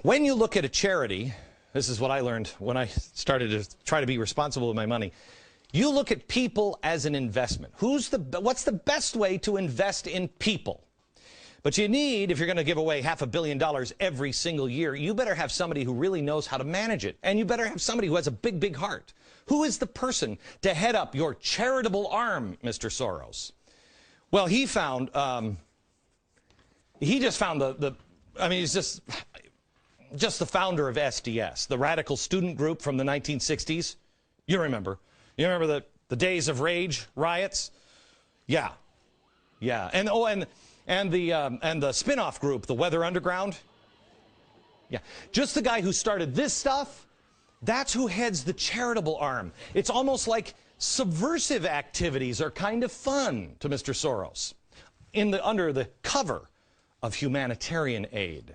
When you look at a charity, this is what I learned when I started to try to be responsible with my money. You look at people as an investment. What's the best way to invest in people? But you need, if you're going to give away $500 million every single year, you better have somebody who really knows how to manage it. And you better have somebody who has a big, big heart. Who is the person to head up your charitable arm, Mr. Soros? Well, he just found he's just the founder of SDS, the radical student group from the 1960s. You remember the days of rage riots? Yeah. And the spin-off group, the Weather Underground. Yeah. Just the guy who started this stuff, that's who heads the charitable arm. It's almost like subversive activities are kind of fun to Mr. Soros under the cover of humanitarian aid.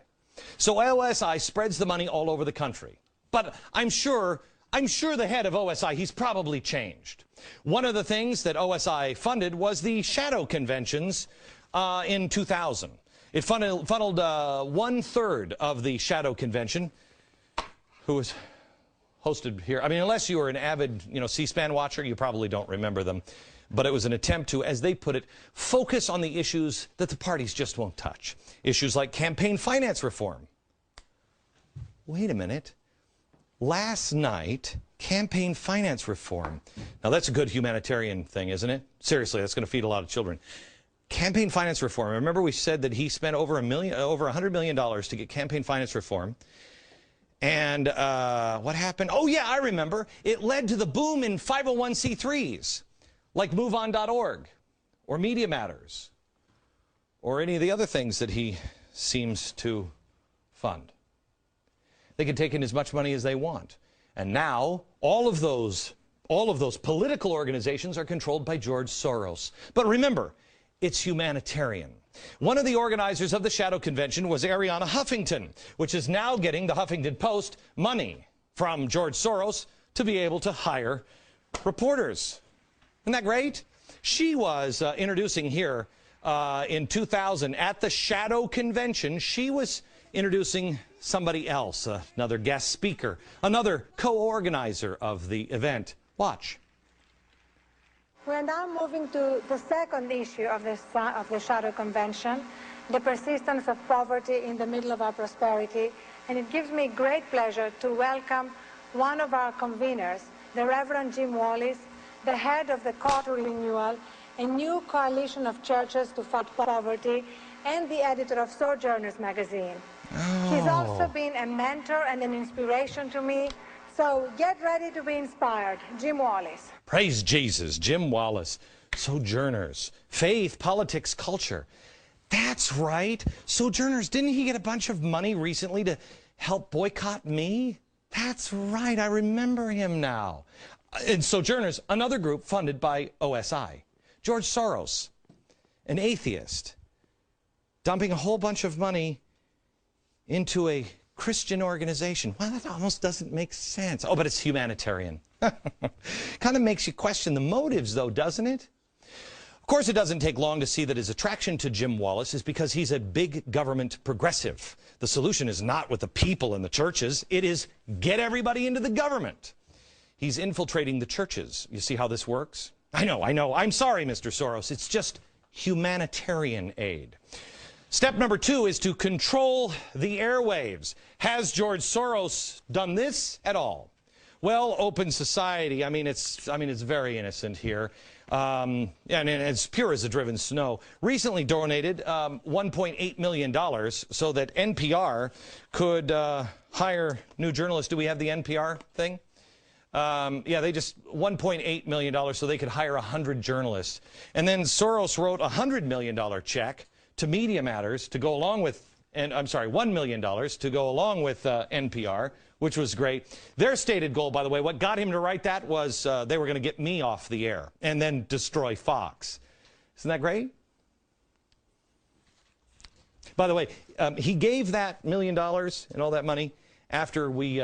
So OSI spreads the money all over the country. But I'm sure the head of OSI, he's probably changed. One of the things that OSI funded was the shadow conventions in 2000. It funneled 1/3 of the shadow convention, who was hosted here. I mean, unless you were an avid, C-SPAN watcher, you probably don't remember them. But it was an attempt to, as they put it, focus on the issues that the parties just won't touch. Issues like campaign finance reform. Wait a minute. Last night, campaign finance reform. Now, that's a good humanitarian thing, isn't it? Seriously, that's going to feed a lot of children. Campaign finance reform. Remember we said that he spent over $100 million to get campaign finance reform. And what happened? Oh, yeah, I remember. It led to the boom in 501c3s. Like MoveOn.org, or Media Matters, or any of the other things that he seems to fund. They can take in as much money as they want. And now, all of those political organizations are controlled by Џорџ Soros. But remember, it's humanitarian. One of the organizers of the Shadow Convention was Arianna Huffington, which is now getting the Huffington Post money from Џорџ Soros to be able to hire reporters. Isn't that great? She was introducing here in 2000 at the Shadow Convention. She was introducing somebody else, another guest speaker, another co-organizer of the event. Watch. We're now moving to the second issue of the Shadow Convention, the persistence of poverty in the middle of our prosperity. And it gives me great pleasure to welcome one of our conveners, the Reverend Jim Wallis, the head of the Call to Renewal, a new coalition of churches to fight poverty, and the editor of Sojourners magazine. Oh. He's also been a mentor and an inspiration to me, so get ready to be inspired. Jim Wallis. Praise Jesus, Jim Wallis, Sojourners, faith, politics, culture. That's right. Sojourners, didn't he get a bunch of money recently to help boycott me? That's right, I remember him now. And Sojourners, another group funded by OSI. Џорџ Soros, an atheist, dumping a whole bunch of money into a Christian organization. Well, that almost doesn't make sense. Oh, but it's humanitarian. Kind of makes you question the motives, though, doesn't it? Of course, it doesn't take long to see that his attraction to Jim Wallis is because he's a big government progressive. The solution is not with the people and the churches. It is get everybody into the government. He's infiltrating the churches. You see how this works? I know. I'm sorry, Mr. Soros. It's just humanitarian aid. Step number 2 is to control the airwaves. Has Џорџ Soros done this at all? Well, open society. I mean, it's very innocent here. And it's pure as the driven snow. Recently donated $1.8 million so that NPR could hire new journalists. Do we have the NPR thing? Yeah, they just $1.8 million so they could hire 100 journalists. And then Soros wrote a $100 million check to Media Matters to go along with, $1 million to go along with NPR, which was great. Their stated goal, by the way, what got him to write that was they were going to get me off the air and then destroy Fox. Isn't that great? By the way, he gave that $1 million and all that money after we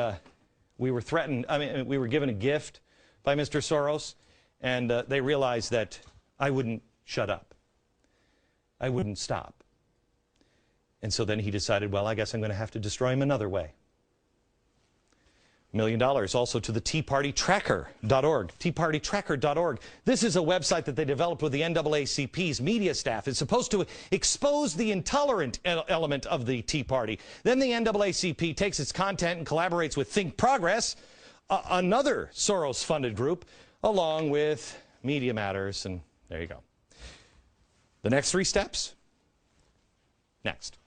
were threatened. We were given a gift by Mr. Soros, and they realized that I wouldn't shut up. I wouldn't stop. And so then he decided, well, I guess I'm going to have to destroy him another way. $1 million also to the teapartytracker.org. Teapartytracker.org. This is a website that they developed with the NAACP's media staff. It's supposed to expose the intolerant element of the Tea Party. Then the NAACP takes its content and collaborates with Think Progress, another Soros-funded group, along with Media Matters, and there you go. The next 3 steps? Next.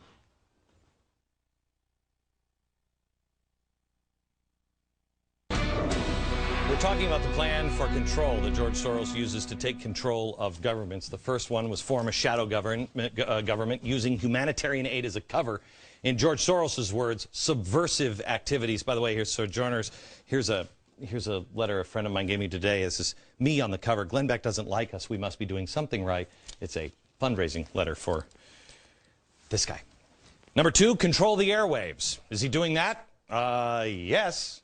We're talking about the plan for control that Џорџ Soros uses to take control of governments. The first one was form a shadow government using humanitarian aid as a cover. In Џорџ Soros's words, subversive activities. By the way, here's Sojourners. Here's a letter a friend of mine gave me today. This is me on the cover. Glenn Beck doesn't like us. We must be doing something right. It's a fundraising letter for this guy. Number 2, control the airwaves. Is he doing that? Yes.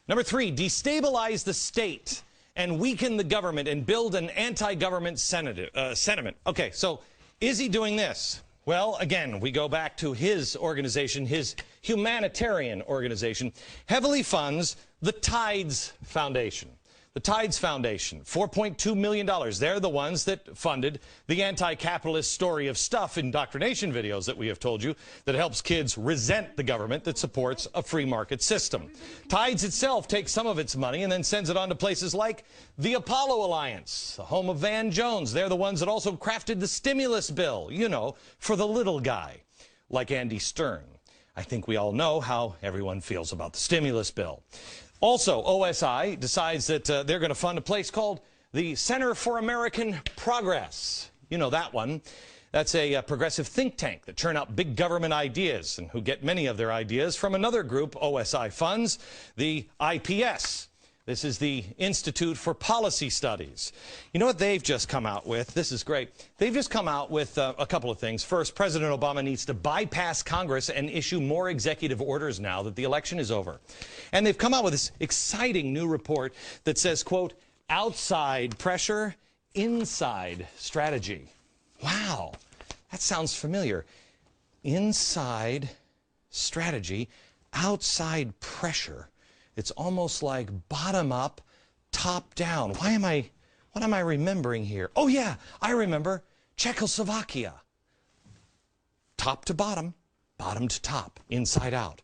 Number 3, destabilize the state and weaken the government and build an anti-government sentiment. Okay, so is he doing this? Well, again, we go back to his organization, his humanitarian organization, heavily funds the Tides Foundation. The Tides Foundation, $4.2 million. They're the ones that funded the anti-capitalist story of stuff indoctrination videos that we have told you that helps kids resent the government that supports a free market system. Tides itself takes some of its money and then sends it on to places like the Apollo Alliance, the home of Van Jones. They're the ones that also crafted the stimulus bill, you know, for the little guy, like Andy Stern. I think we all know how everyone feels about the stimulus bill. Also, OSI decides that they're going to fund a place called the Center for American Progress. You know that one. That's a progressive think tank that churn out big government ideas and who get many of their ideas from another group OSI funds, the IPS. This is the Institute for Policy Studies. You know what they've just come out with? This is great. They've just come out with a couple of things. First, President Obama needs to bypass Congress and issue more executive orders now that the election is over. And they've come out with this exciting new report that says, quote, outside pressure, inside strategy. Wow, that sounds familiar. Inside strategy, outside pressure. It's almost like bottom up, top down. What am I remembering here? Oh yeah, I remember Czechoslovakia. Top to bottom, bottom to top, inside out.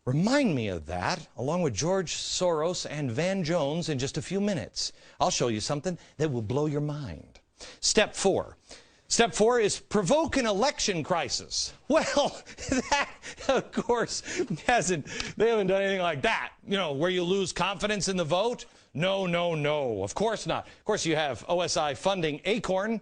Remind me of that, along with Џорџ Soros and Van Jones in just a few minutes. I'll show you something that will blow your mind. Step 4. Step 4 is provoke an election crisis. Well, that, of course, they haven't done anything like that. You know, where you lose confidence in the vote? No, no, no. Of course not. Of course, you have OSI funding Acorn.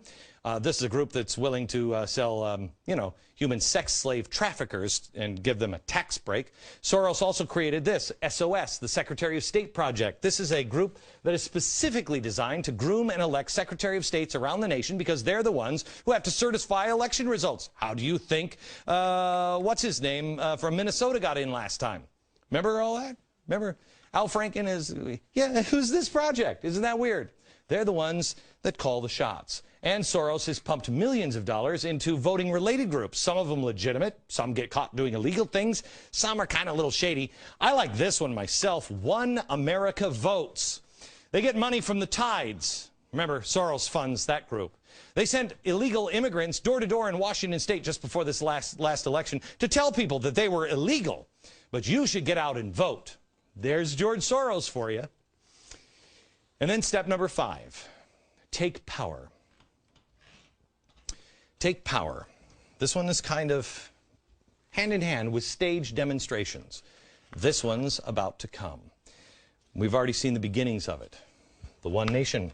This is a group that's willing to sell, you know, human sex slave traffickers and give them a tax break. Soros also created this, SOS, the Secretary of State Project. This is a group that is specifically designed to groom and elect Secretary of States around the nation because they're the ones who have to certify election results. How do you think, what's his name from Minnesota got in last time? Remember all that? Remember Al Franken is, yeah, who's this project? Isn't that weird? They're the ones that call the shots. And Soros has pumped millions of dollars into voting-related groups. Some of them legitimate. Some get caught doing illegal things. Some are kind of a little shady. I like this one myself. One America Votes. They get money from the Tides. Remember, Soros funds that group. They sent illegal immigrants door to door in Washington State just before this last election to tell people that they were illegal. But you should get out and vote. There's Џорџ Soros for you. And then step number 5. Take power. Take power. This one is kind of hand in hand with staged demonstrations. This one's about to come. We've already seen the beginnings of it. The One Nation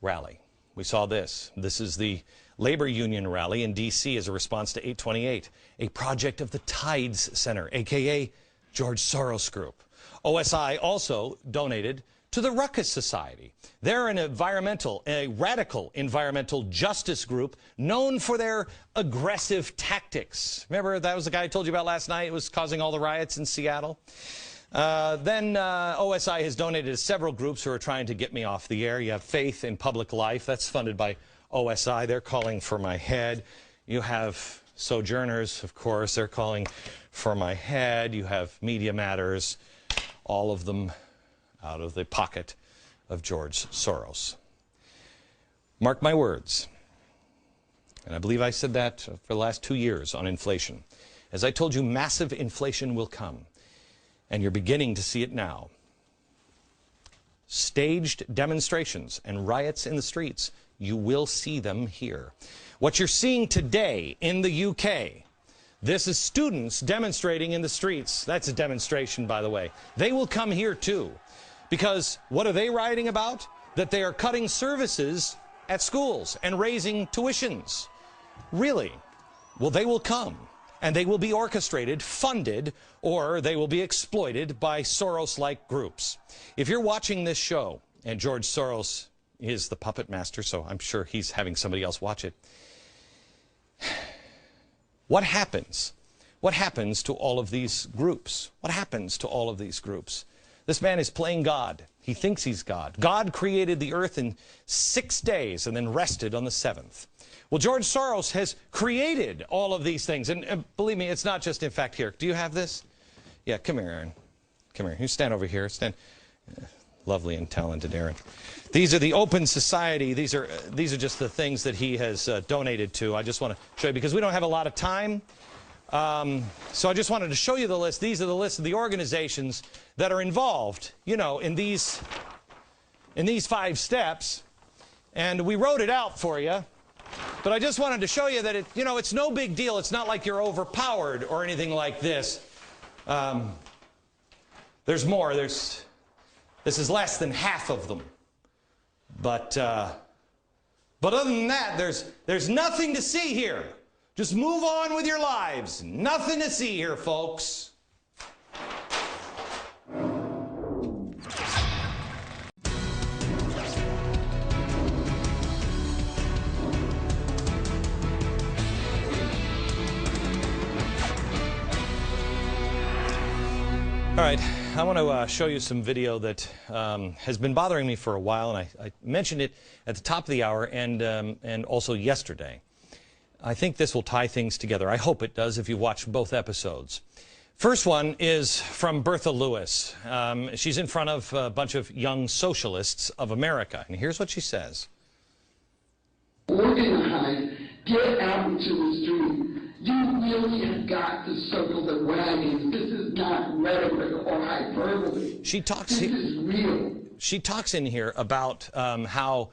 rally. We saw this. This is the labor union rally in D.C. as a response to 828, a project of the Tides Center, a.k.a. Џорџ Soros Group. OSI also donated to the Ruckus Society. They're a radical environmental justice group known for their aggressive tactics. Remember, that was the guy I told you about last night? It was causing all the riots in Seattle. Then OSI has donated to several groups who are trying to get me off the air. You have Faith in Public Life. That's funded by OSI. They're calling for my head. You have sojourners, of course. They're calling for my head. You have Media Matters, all of them out of the pocket of Џорџ Soros. Mark my words, and I believe I said that for the last 2 years on inflation. As I told you, massive inflation will come, and you're beginning to see it now. Staged demonstrations and riots in the streets, you will see them here. What you're seeing today in the UK, this is students demonstrating in the streets. That's a demonstration, by the way. They will come here too. Because what are they rioting about? That they are cutting services at schools and raising tuitions. Really? Well, they will come, and they will be orchestrated, funded, or they will be exploited by Soros-like groups. If you're watching this show, and Џорџ Soros is the puppet master, so I'm sure he's having somebody else watch it, what happens? What happens to all of these groups? What happens to all of these groups? This man is playing God. He thinks he's God. God created the earth in 6 days and then rested on the 7th. Well, Џорџ Soros has created all of these things. And believe me, it's not just in fact here. Do you have this? Yeah, come here, Aaron. Come here. You stand over here. Stand. Lovely and talented Aaron. These are the Open Society. These are just the things that he has donated to. I just want to show you because we don't have a lot of time. So I just wanted to show you the list. These are the list of the organizations that are involved, you know, in these 5 steps. And we wrote it out for you. But I just wanted to show you that it's no big deal. It's not like you're overpowered or anything like this. There's more. This is less than half of them. But other than that, there's nothing to see here. Just move on with your lives. Nothing to see here, folks. All right, I want to show you some video that has been bothering me for a while, and I mentioned it at the top of the hour and also yesterday. I think this will tie things together. I hope it does if you watch both episodes. First one is from Bertha Lewis. She's in front of a bunch of young socialists of America, and here's what she says. Organize, get out into the street. You really have got to circle the wagons. This is not rhetoric or hyperbole. This is real. She talks in here about how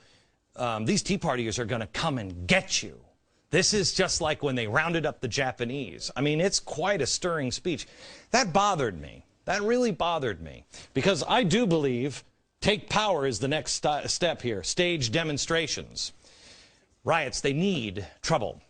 these Tea Partiers are going to come and get you. This is just like when they rounded up the Japanese. I mean, it's quite a stirring speech. That bothered me. That really bothered me. Because I do believe take power is the next step here. Stage demonstrations. Riots, they need trouble.